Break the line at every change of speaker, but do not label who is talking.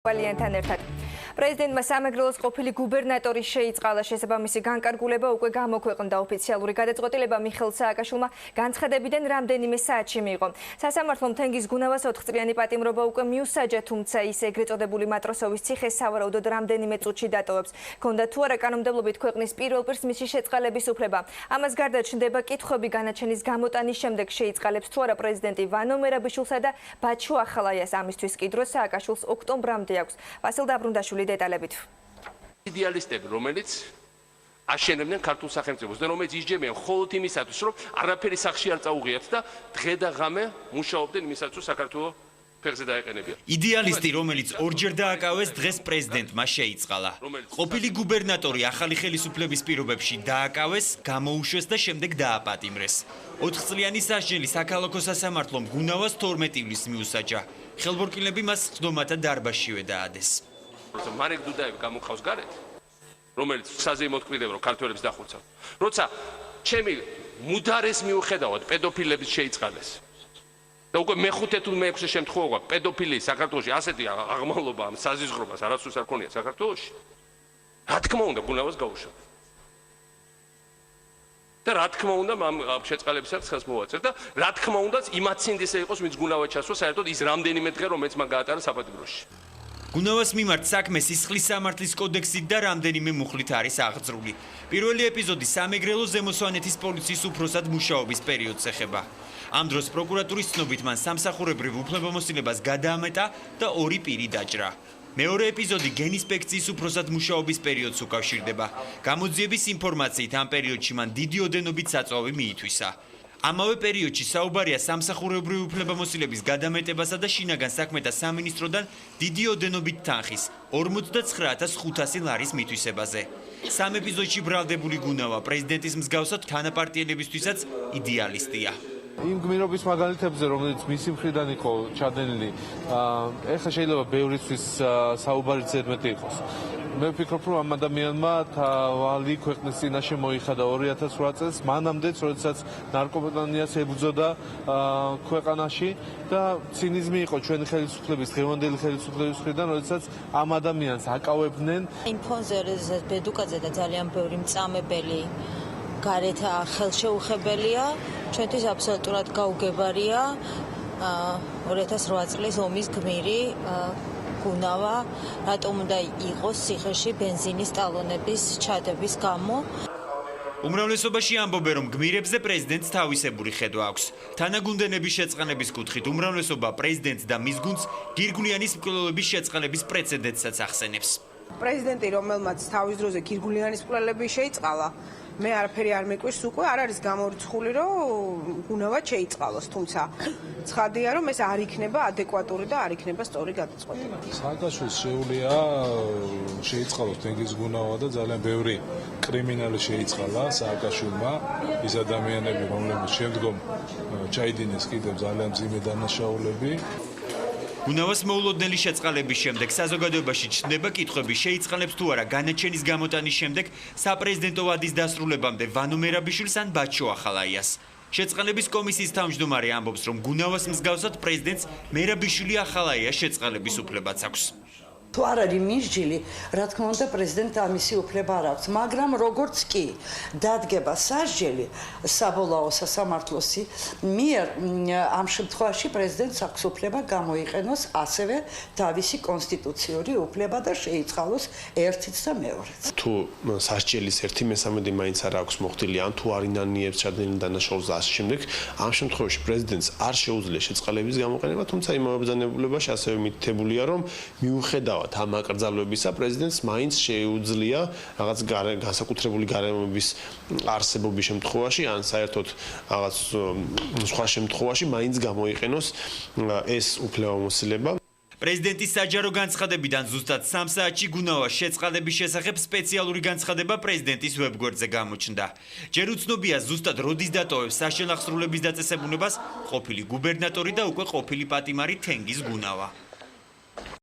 ვალიანთან ერთად. პრეზიდენტმა სამეგრელოს ყოფილი გუბერნატორი შეიწყალა შესაბამისი განკარგულება უკვე გამოქვეყნდა ოფიციალური გადაწყვეტილება მიხეილ სააკაშვილმა განცხადებიდან რამდენიმე საათში მიიღო. სასამართლომ თენგიზ გუნავას 4 წლიანი პატიმრობა უკვე მიუსაჯა, თუმცა ის ეგრეთ წოდებული მატროსოვის ციხეს სავარაუდოდ რამდენიმე წუთში დატოვებს. ქონდა თუ არა კანონმდებლობით ქვეყნის პირველ პირს მისი შეწყალების უფლება. ამას გარდა ჩნდება კითხვები განაჩენის გამოტანის შემდეგ შეიწყალებს თუ არა პრეზიდენტი ვანო მერაბიშვილსა და ბაჩუ ახალაიას. ამისთვის კი დრო სააკაშვილს ოქტომბრამდე აქვს. ვასილ დაბრუნდაშვილი დეტალებით.
იდეალისტები, რომელიც აშენებდნენ ქართულ სახელმწიფოს და რომელიც ისჯებიან მხოლოდ იმისათვის, რომ არაფერი სახში არ წაუღიათ და დღე და ღამე მუშაობდნენ იმისათვის, რომ საქართველოს ფეხზე დაეყენებიან.
იდეალისტი, რომელიც ორჯერ დააკავეს, დღეს პრეზიდენტმა შეიწყალა. ყოფილი გუბერნატორი ახალი ხელისუფლების პირობებში დააკავეს, გამოუშვეს და შემდეგ დააპატიმრეს. 4 წლიანი სასჯელი საქალაქო სასამართლომ გუნავას 12 ივლისს მიუსაჯა. ხელბორკილები მას ხდომათა დარბაზშივე დაადეს.
როცა მარეკ დუდაევი გამოყავს გარეთ, რომელიც საზეიმო თქმიდება, რომ ქართველებს დახურცავ. როცა ჩემი მუდარეს მიუხედავად პედოფილების შეიწყალეს. და უკვე მეხუთე თუ მეექვსე შემთხვევა პედოფილიის საქართველოში ასეთი აღმავლობა ამ საზიზღრობას არასდროს არ ქონია საქართველოში. რა თქმა უნდა, გუნავას გაუშვა. და რა თქმა უნდა, ამ შეწყალებისას ხელს მოვაწერ და რა თქმა უნდა, იმაც სინდისე იყოს, ვინც გუნავა ჩასვა, საერთოდ ის რამდენიმე დღე რომელიც მან გაატარა საპატიმროში.
გუნავას მიმართ საქმე სისხლის სამართლის კოდექსით და რამდენიმე მუხლით არის აღძრული. პირველი ეპიზოდი სამეგრელო ზემოსვანეთის პოლიციის უფროსად მუშაობის პერიოდს ეხება. ამ დროს პროკურატურის ცნობით მან სამსახურებრივ უფლებამოსილებას გადაამეტა და 2 პირი დაჭრა. მეორე ეპიზოდი გენინსპექციის უფროსად მუშაობის პერიოდს უკავშირდება. გამოძიების ინფორმაციით ამ პერიოდში მან დიდი ოდენობით საწვავი მიითვისა. ამავე პერიოდში საუბარია სამსახურებრივი უფლებამოსილების გადამეტებასა და შინაგან საქმეთა სამინისტროდან დიდი ოდენობით თანხის 49500 ლარის მითვისებაზე. სამ ეპიზოდში ბრალდებული გუნავა პრეზიდენტის მსგავსად თანაპარტიელებისთვისაც იდეალისტია.
იმ გმირობის მაგალითებზე, რომელიც მისი მხრიდან იყო ჩადენილი, ეხლა შეიძლება ბევრისთვის საუბარი ზედმეტი იყოს. მე ვფიქრობ, რომ ამ ადამიანმა თავი ქვეყნის წინაშე მოიხადა 2008 წელს, მანამდეც, როდესაც ნარკომანიას ებრძოდა ქვეყანაში და ცინიზმი იყო ჩვენი ხელისუფლების, დღევანდელი ხელისუფლების მხრიდან, როდესაც ამ ადამიანს აკავებდნენ.
იმ ფონზე ბედუკაძე და ძალიან ბევრი მწამებელი გარეთ ხელშეუხებელია, ჩვენთვის აბსოლუტურად გაუგებარია 2008 წლის ომის გმირი გუნავა, რატომ უნდა იყოს ციხეში ბენზინის ტალონების ჩადების გამო.
უმრავლესობაში ამბობენ, რომ გმირებზე პრეზიდენტს თავისებური ხედვა აქვს. თანაგუნდენების შეწყალების კუთხით უმრავლესობა პრეზიდენტს და მის გუნდს გირგვლიანის მკვლელობის შეწყალების პრეცედენტსაც ახსენებს.
პრეზიდენტი, რომელმაც თავის დროზე გირგვლიანის მკვლელები შეიწყალა, მე არაფერი არ მეკვირს უკვე, არ არის გამორიცხული, რომ გუნავა შეიწყალოს, თუმცა ცხადია, რომ ეს არ იქნება ადეკვატური და არ იქნება სწორი გადაწყვეტილება.
სააკაშვილს შეუძლია შეიწყალოს თენგიზ გუნავა და ძალიან ბევრი კრიმინალი შეიწყალა სააკაშვილმა, ის ადამიანები, რომლებიც შემდგომ ჩაიდინეს კიდევ ძალიან მძიმე დანაშაულები.
გუნავას მოულოდნელი შეწყალების შემდეგ საზოგადოებაში ჩნდება კითხვები, შეიწყალებს თუ არა განაჩენის გამოტანის შემდეგ საპრეზიდენტო ვადის დასრულებამდე ვანო მერაბიშვილს ან ბაჩუ ახალაიას. შეწყალების კომისიის თავმჯდომარე ამბობს, რომ გუნავას მსგავსად პრეზიდენტს მერაბიშვილი ახალაიას შეწყალების უფლებაც აქვს.
თუ არ არის მისჯილი, რა თქმა უნდა პრეზიდენტს ამისი უფლება არ აქვს, მაგრამ როგორც კი დადგება სასჯელი საბოლოო სასამართლოს მიერ, ამ შემთხვევაში პრეზიდენტს აქვს უფლება გამოიყენოს ასევე თავისი კონსტიტუციური უფლება და შეიწყალოს ერთიც და მეორეც.
თუ სასჯელის 1/13 მაინც არ აქვს მოხდილი, ან თუ არ ინანიებს ჩადენილ დანაშაულს და ასე შემდეგ, ამ შემთხვევაში პრეზიდენტს არ შეუძლია შეწყალების გამოყენება, თუმცა იმავე ბრძანებულებაში ასევე მითითებულია, რომ მიუხედავად ამ აკრძალვებისა პრეზიდენტს მაინც შეუძლია რაღაც განსაკუთრებული გარემოების არსებობის შემთხვევაში ან საერთოდ რაღაც სხვა შემთხვევაში მაინც გამოიყენოს ეს უფლებამოსილება.
პრეზიდენტის საჯარო განცხადებიდან ზუსტად 3 საათში გუნავას შეწყალების შესახებ სპეციალური განცხადება პრეზიდენტის ვებგვერდზე გამოჩნდა. ჯერ უცნობია ზუსტად როდის დატოვებს საშენახსრულების დაწესებულებას ყოფილი გუბერნატორი და უკვე ყოფილი პატიმარი თენგიზ გუნავა.